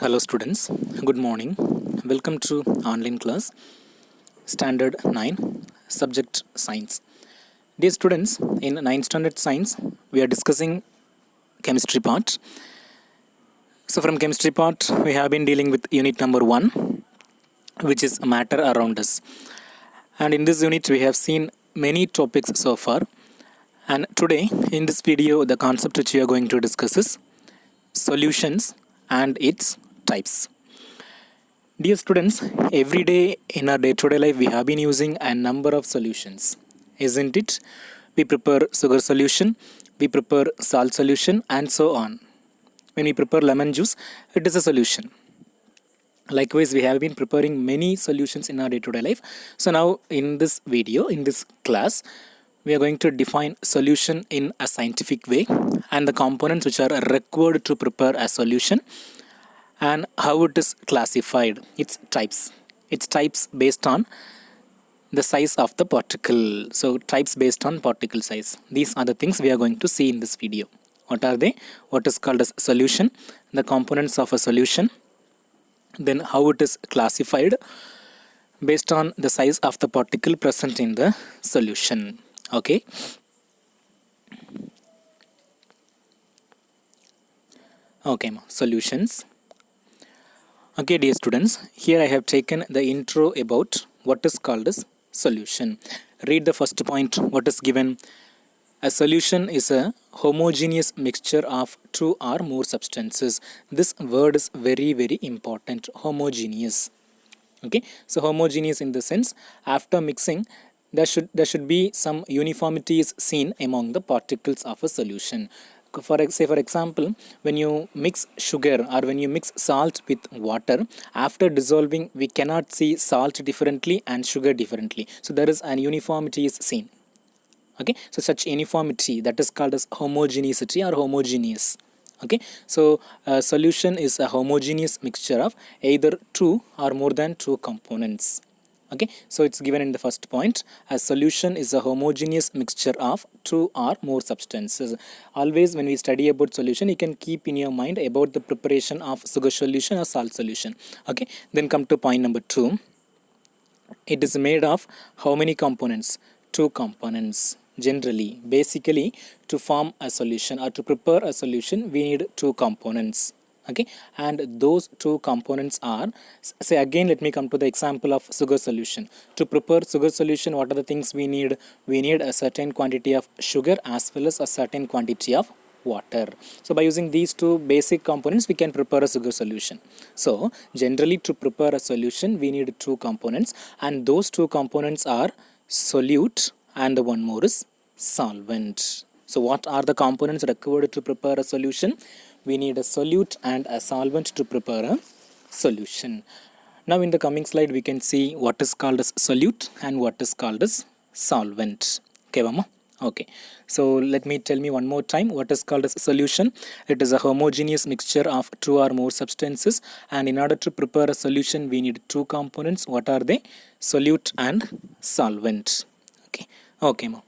Hello students, good morning. Welcome to online class Standard 9 Subject Science. Dear students, in 9th Standard Science we are discussing chemistry part. So from chemistry part we have been dealing with unit number 1, which is matter around us. And in this unit we have seen many topics so far. And today in this video the concept which we are going to discuss is solutions and its types. Dear students, every day in our day-to-day life we have been using a number of solutions, isn't it? We prepare sugar solution, we prepare salt solution, and so on. When we prepare lemon juice, it is a solution. Likewise, we have been preparing many solutions in our day-to-day life. So now in this video, in this class, we are going to define solution in a scientific way and the components which are required to prepare a solution and how it is classified, its types based on the size of the particle. So types based on particle size. These are the things we are going to see in this video. What are they? What is called as solution, the components of a solution, then how it is classified based on the size of the particle present in the solution. Okay. Okay, solutions. Okay, dear students, here I have taken the intro about what is called as solution. Read the first point, what is given. A solution is a homogeneous mixture of two or more substances. This word is very, very important, homogeneous. Okay, so homogeneous in the sense, after mixing, there should be some uniformity is seen among the particles of a solution. For example, when you mix sugar or when you mix salt with water, after dissolving we cannot see salt differently and sugar differently. So there is an uniformity is seen. Okay, so such uniformity, that is called as homogeneity or homogeneous. Okay, so a solution is a homogeneous mixture of either two or more than two components. Okay, so it's given in the first point. A solution is a homogeneous mixture of two or more substances. Always when we study about solution, you can keep in your mind about the preparation of sugar solution or salt solution. Okay, then come to point number 2. It is made of how many components? Two components. Generally, basically, to form a solution or to prepare a solution, we need two components. Okay, and those two components are, say again, let me come to the example of sugar solution. To prepare sugar solution, what are the things we need? We need a certain quantity of sugar as well as a certain quantity of water. So by using these two basic components, we can prepare a sugar solution. So generally, to prepare a solution, we need two components, and those two components are solute and the one more is solvent. So what are the components required to prepare a solution? We need a solute and a solvent to prepare a solution. Now in the coming slide we can see what is called as solute and what is called as solvent. Okay, Mama? Okay, so let me tell me one more time what is called as solution. It is a homogeneous mixture of two or more substances, and in order to prepare a solution we need two components. What are they? Solute and solvent. Okay, Mom.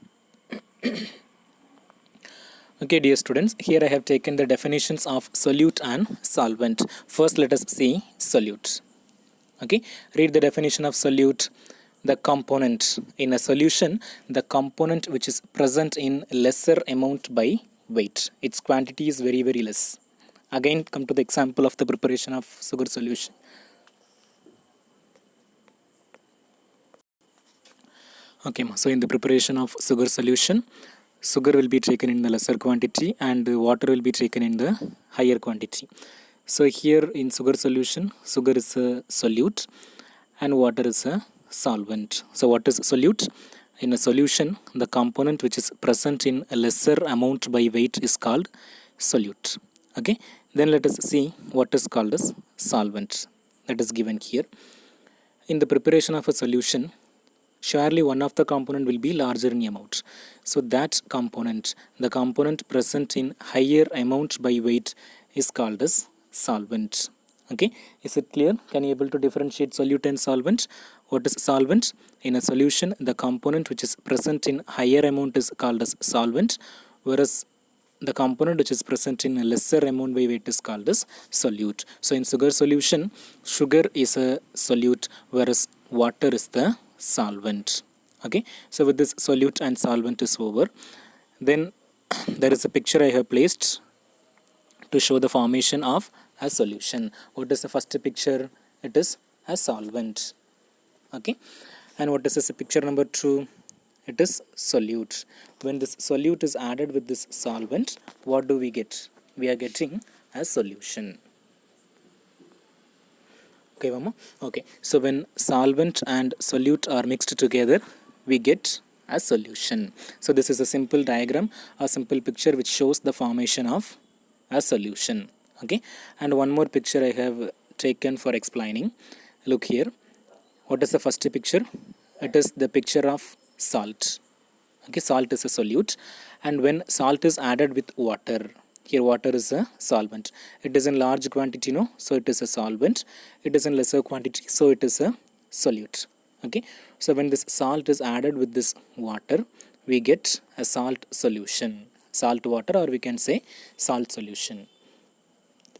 Okay, dear students, here I have taken the definitions of solute and solvent. First, let us see solute. Okay, read the definition of solute. The component in a solution, the component which is present in lesser amount by weight. Its quantity is very, very less. Again, come to the example of the preparation of sugar solution. Okay, so in the preparation of sugar solution, sugar will be taken in the lesser quantity and water will be taken in the higher quantity. So here in sugar solution, sugar is a solute and water is a solvent. So what is solute? In a solution, the component which is present in a lesser amount by weight is called solute. Okay, then let us see what is called as solvent. That is given here. In the preparation of a solution, surely one of the component will be larger in amount. So that component, the component present in higher amount by weight is called as solvent. Okay, is it clear? Can you able to differentiate solute and solvent? What is solvent? In a solution, the component which is present in higher amount is called as solvent, whereas the component which is present in a lesser amount by weight is called as solute. So in sugar solution, sugar is a solute whereas water is the solvent. Okay, so with this solute and solvent is over, then there is a picture I have placed to show the formation of a solution. What is the first picture? It is a solvent. Okay, and what is this picture number 2? It is solute. When this solute is added with this solvent, what do we get? We are getting a solution. Okay, Mama? Okay, so when solvent and solute are mixed together, we get a solution. So this is a simple diagram, a simple picture which shows the formation of a solution. Okay, and one more picture I have taken for explaining. Look here. What is the first picture? It is the picture of salt. Okay, salt is a solute, and when salt is added with water, here water is a solvent. It is in large quantity, no, so it is a solvent. It is in lesser quantity, so it is a solute. Okay, so when this salt is added with this water, we get a salt solution, salt water, or we can say salt solution.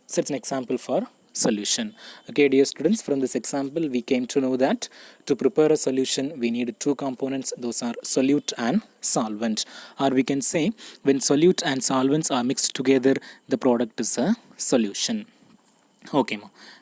So it's an example for solution. Okay, dear students, from this example we came to know that to prepare a solution we need two components, those are solute and solvent, or we can say when solute and solvents are mixed together the product is a solution. Okay,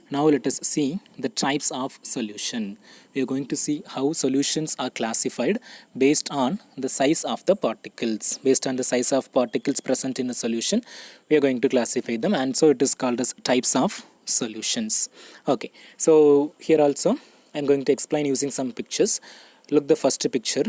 now let us see the types of solution. We are going to see how solutions are classified based on the size of the particles. Based on the size of particles present in a solution, we are going to classify them, and so it is called as types of solutions. Okay, so here also I am going to explain using some pictures. Look the first picture.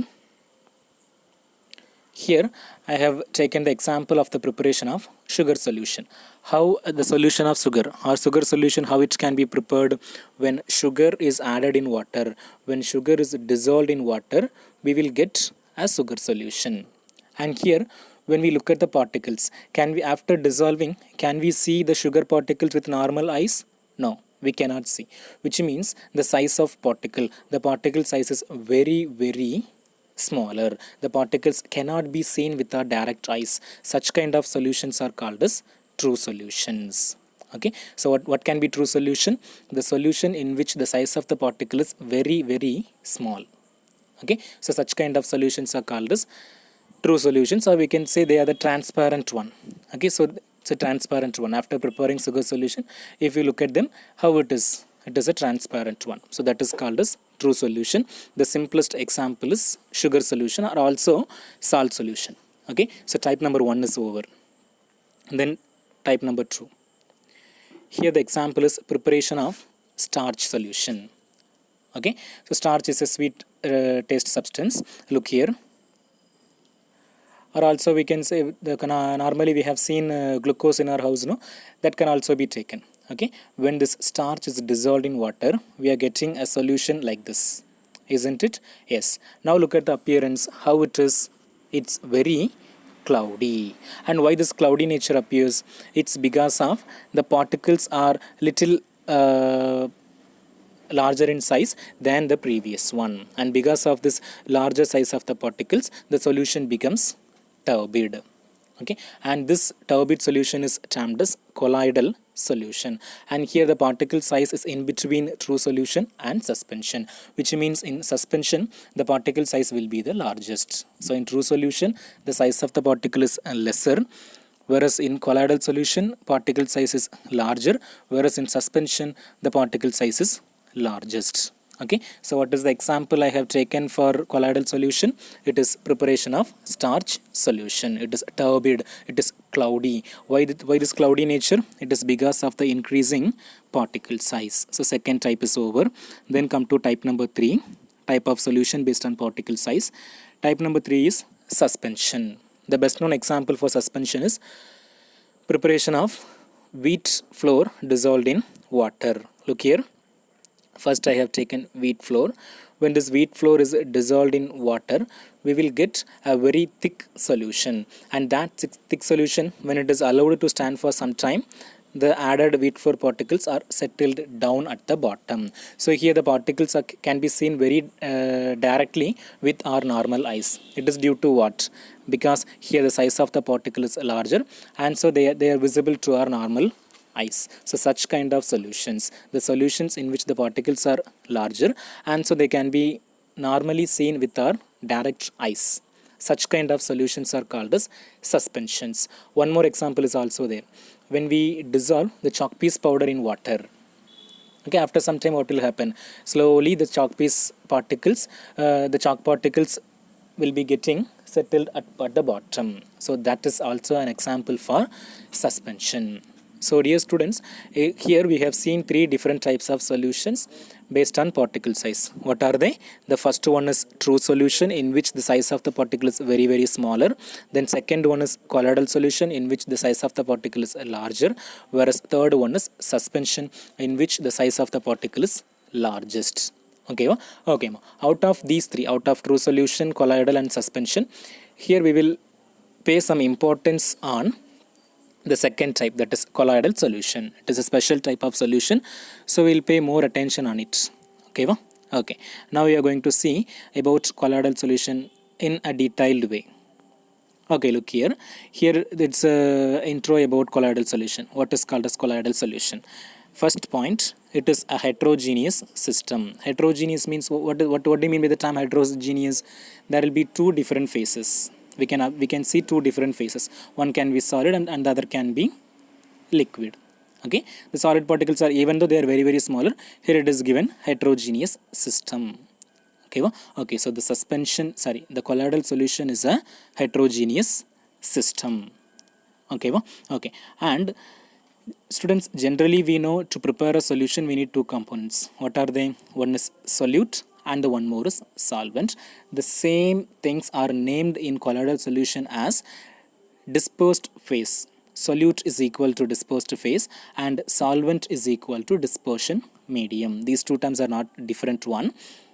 Here I have taken the example of the preparation of sugar solution. How the solution of sugar or sugar solution, how it can be prepared when sugar is added in water. When sugar is dissolved in water, we will get a sugar solution. And here when we look at the particles, can we, after dissolving, can we see the sugar particles with normal eyes? No, we cannot see, which means the size of particle, the particle size is very smaller. The particles cannot be seen with our direct eyes. Such kind of solutions are called as true solutions. Okay, so what can be true solution? The solution in which the size of the particle is very small. Okay, so such kind of solutions are called as true solutions, or we can say they are the transparent one. Okay, so it's a transparent one. After preparing sugar solution, if you look at them, how it is a transparent one. So that is called as true solution. The simplest example is sugar solution or also salt solution. Okay, so type number 1 is over. Then type number 2. Here the example is preparation of starch solution. Okay, so starch is a sweet taste substance. Look here. Or also we can say normally we have seen glucose in our house, no? That can also be taken. Okay, when this starch is dissolved in water, we are getting a solution like this, isn't it? Yes. Now look at the appearance, how it is. It's very cloudy. And why this cloudy nature appears? It's because of the particles are little larger in size than the previous one, and because of this larger size of the particles, the solution becomes turbid. Okay, and this turbid solution is termed as colloidal solution, and here the particle size is in between true solution and suspension, which means in suspension the particle size will be the largest. So in true solution the size of the particle is lesser, whereas in colloidal solution particle size is larger, whereas in suspension the particle size is largest. Okay, so what is the example I have taken for colloidal solution? It is preparation of starch solution. It is turbid, it is cloudy. Why this cloudy nature? It is because of the increasing particle size. So second type is over. Then come to type number 3, type of solution based on particle size. Type number 3 is suspension. The best known example for suspension is preparation of wheat flour dissolved in water. Look here. First I have taken wheat flour. When this wheat flour is dissolved in water, we will get a very thick solution, and that thick solution, when it is allowed to stand for some time, the added V4 particles are settled down at the bottom. So here the particles can be seen very directly with our normal eyes. It is due to what? Because here the size of the particle is larger, and so they are visible to our normal eyes. So such kind of solutions, the solutions in which the particles are larger, and so they can be normally seen with our direct eyes, such kind of solutions are called as suspensions. One more example is also there. When we dissolve the chalk piece powder in water, okay, after some time what will happen? Slowly the chalk piece particles, the chalk particles will be getting settled at the bottom. So that is also an example for suspension. So dear students, here we have seen three different types of solutions based on particle size. What are they? The first one is true solution, in which the size of the particle is very very smaller. Then second one is colloidal solution, in which the size of the particle is larger. Whereas third one is suspension, in which the size of the particle is largest. Okay, okay. Out of these three, out of true solution, colloidal and suspension, here we will pay some importance on the second type, that is colloidal solution. It is a special type of solution, so we'll pay more attention on it. Okay, okay. Now we are going to see about colloidal solution in a detailed way. Okay, look here. Here it's a intro about colloidal solution. What is called as colloidal solution? First point, it is a heterogeneous system. Heterogeneous means what do you mean by the term heterogeneous? There will be two different phases. We can see two different phases. One can be solid and the other can be liquid. Okay, the solid particles are, even though they are very very smaller, here it is given heterogeneous system. Okay, okay. So the colloidal solution is a heterogeneous system. Okay, okay. And students, generally we know to prepare a solution we need two components. What are they? One is solute and the one more is solvent. The same things are named in colloidal solution as dispersed phase. Solute is equal to dispersed phase and solvent is equal to dispersion medium. These two terms are not different one.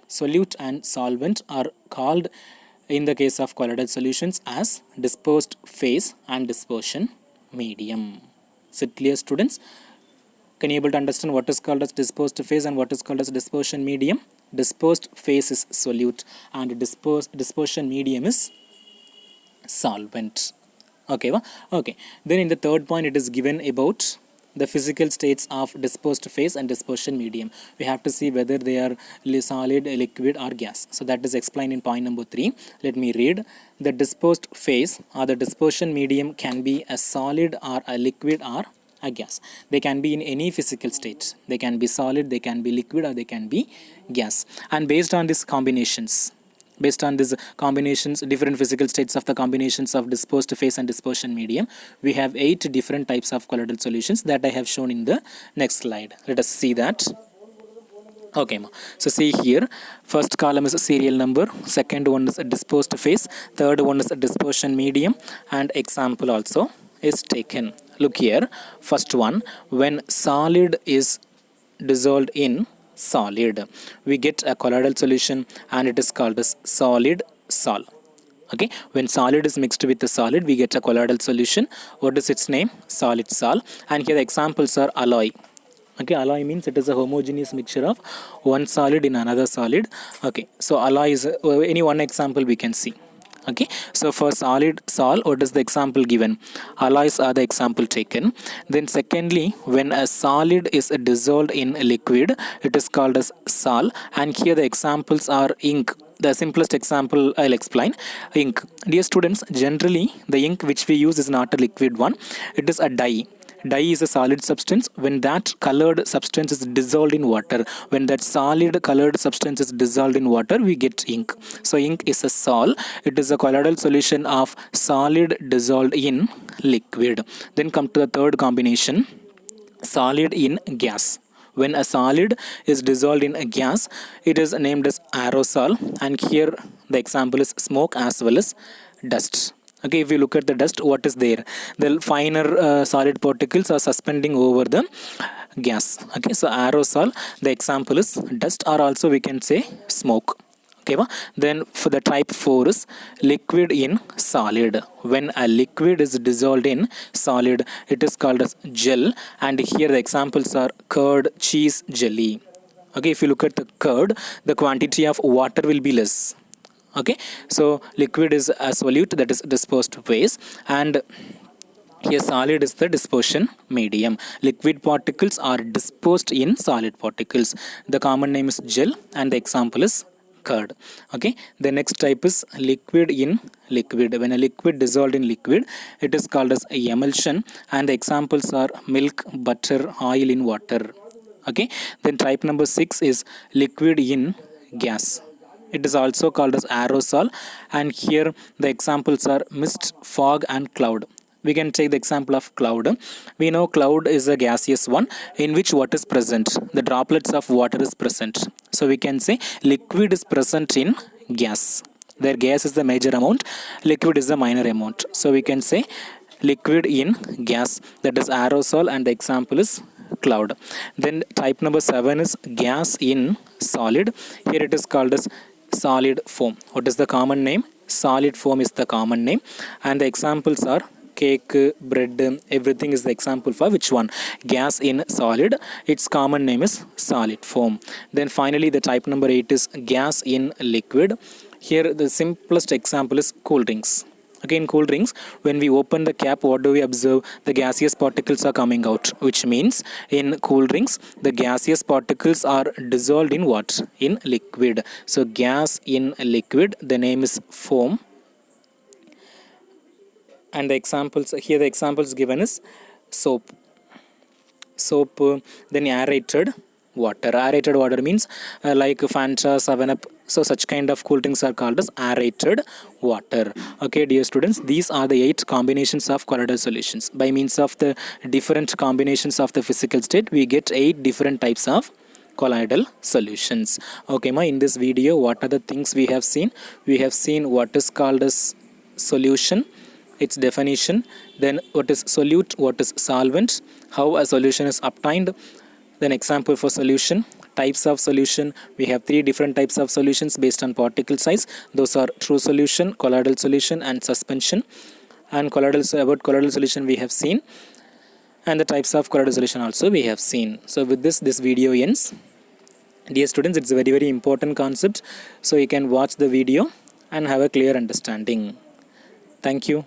Solute and solvent are called in the case of colloidal solutions as dispersed phase and dispersion medium. Is it clear, students? Can you able to understand what is called as dispersed phase and what is called as dispersion medium? Dispersed phase is solute and dispersion medium is solvent. Okay, okay. Then in the third point, it is given about the physical states of dispersed phase and dispersion medium. We have to see whether they are solid, liquid or gas. So that is explained in point number 3. Let me read. The dispersed phase or the dispersion medium can be a solid or a liquid or a gas. They can be in any physical state. They can be solid, they can be liquid or they can be gas. And based on these combinations, different physical states of the combinations of dispersed phase and dispersion medium, we have 8 different types of colloidal solutions that I have shown in the next slide. Let us see that. Okay, so see here, first column is a serial number, second one is a dispersed phase, third one is a dispersion medium, and example also is taken. Look here, first one, when solid is dissolved in solid, we get a colloidal solution and it is called as solid sol. Okay, when solid is mixed with the solid, we get a colloidal solution. What is its name? Solid sol. And here the examples are alloy. Okay, alloy means it is a homogeneous mixture of one solid in another solid. Okay, so alloy is any one example we can see. Okay, so for solid sol, what is the example given? Alloys are the example taken. Then secondly, when a solid is dissolved in a liquid, it is called as sol. And here the examples are ink. The simplest example I'll explain. Ink. Dear students, generally the ink which we use is not a liquid one. It is a dye. Dye is a solid substance. When that colored substance is dissolved in water, when that solid colored substance is dissolved in water, we get ink. So ink is a sol. It is a colloidal solution of solid dissolved in liquid. Then come to the third combination, solid in gas. When a solid is dissolved in a gas, it is named as aerosol. And here the example is smoke as well as dust. Okay, if you look at the dust, what is there? The finer solid particles are suspending over the gas. Okay, so aerosol, the example is dust, or also we can say smoke. Okay, then for the type 4 is liquid in solid. When a liquid is dissolved in solid, it is called as gel. And here the examples are curd, cheese, jelly. Okay, if you look at the curd, the quantity of water will be less. Okay, so liquid is a solute, that is dispersed phase, and here solid is the dispersion medium. Liquid particles are dispersed in solid particles. The common name is gel and the example is curd. Okay, the next type is liquid in liquid. When a liquid dissolved in liquid, it is called as emulsion, and the examples are milk, butter, oil in water. Okay, then type number 6 is liquid in gas. It is also called as aerosol, and here the examples are mist, fog and cloud. We can take the example of cloud. We know cloud is a gaseous one in which what is present? The droplets of water is present. So we can say liquid is present in gas. Their gas is the major amount, liquid is the minor amount. So we can say liquid in gas, that is aerosol, and the example is cloud. Then type number 7 is gas in solid. Here it is called as solid foam. What is the common name? Solid foam is the common name, and the examples are cake, bread, everything is the example for which one? Gas in solid. Its common name is solid foam. Then finally the type number 8 is gas in liquid. Here the simplest example is cool drinks. Okay, in cool drinks, when we open the cap, what do we observe? The gaseous particles are coming out, which means in cool drinks, the gaseous particles are dissolved in what? In liquid. So gas in liquid, the name is foam. And the examples, here the examples given is soap, then aerated water. Aerated water means like Fanta, 7-Up. So such kind of cool drinks are called as aerated water. Okay, dear students, these are the 8 combinations of colloidal solutions. By means of the different combinations of the physical state, we get 8 different types of colloidal solutions. Okay, in this video, what are the things we have seen? We have seen what is called as solution, its definition, then what is solute, what is solvent, how a solution is obtained, then example for solution, types of solution. We have 3 different types of solutions based on particle size. Those are true solution, colloidal solution and suspension. And about colloidal solution we have seen, and the types of colloidal solution also we have seen. So with this video ends. Dear students, it's a very, very important concept, so you can watch the video and have a clear understanding. Thank you.